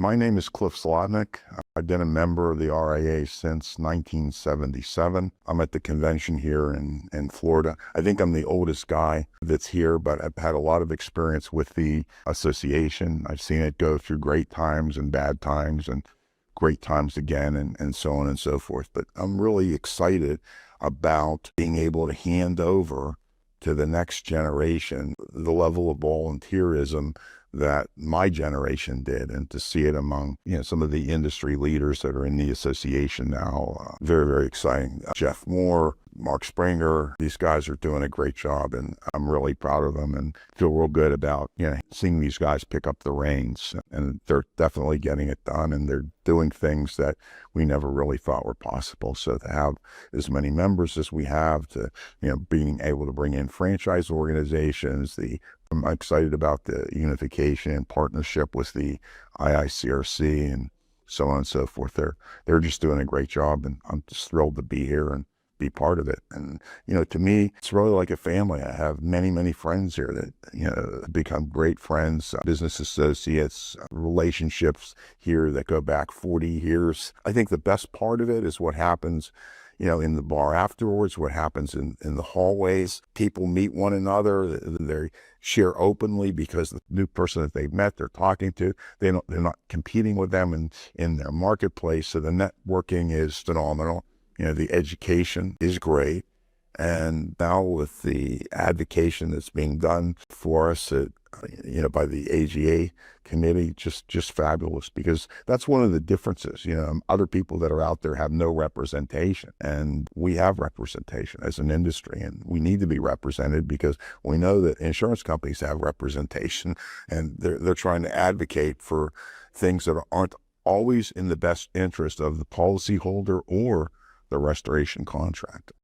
My name is Cliff Slotnick. I've been a member of the RIA since 1977. I'm at the convention here in Florida. I think I'm the oldest guy that's here, but I've had a lot of experience with the association. I've seen it go through great times and bad times and great times again and so on and so forth. But I'm really excited about being able to hand over to the next generation the level of volunteerism that my generation did, and to see it among some of the industry leaders that are in the association now. Very, very exciting. Jeff Moore, Mark Springer, these guys are doing a great job, and I'm really proud of them and feel real good about seeing these guys pick up the reins. And they're definitely getting it done, and they're doing things that we never really thought were possible. So to have as many members as we have, to being able to bring in franchise organizations, I'm excited about the unification and partnership with the IICRC and so on and so forth. They're just doing a great job, and I'm just thrilled to be here and be part of it. And to me, it's really like a family. I have many, many friends here that become great friends, business associates, relationships here that go back 40 years. I think the best part of it is what happens in the bar afterwards, what happens in the hallways. People meet one another, they share openly because the new person that they've met, they're talking to, they're not competing with them in their marketplace. So the networking is phenomenal. The education is great. And now with the advocacy that's being done for us by the AGA committee, just fabulous, because that's one of the differences. Other people that are out there have no representation, and we have representation as an industry, and we need to be represented because we know that insurance companies have representation, and they're trying to advocate for things that aren't always in the best interest of the policyholder or the restoration contractor.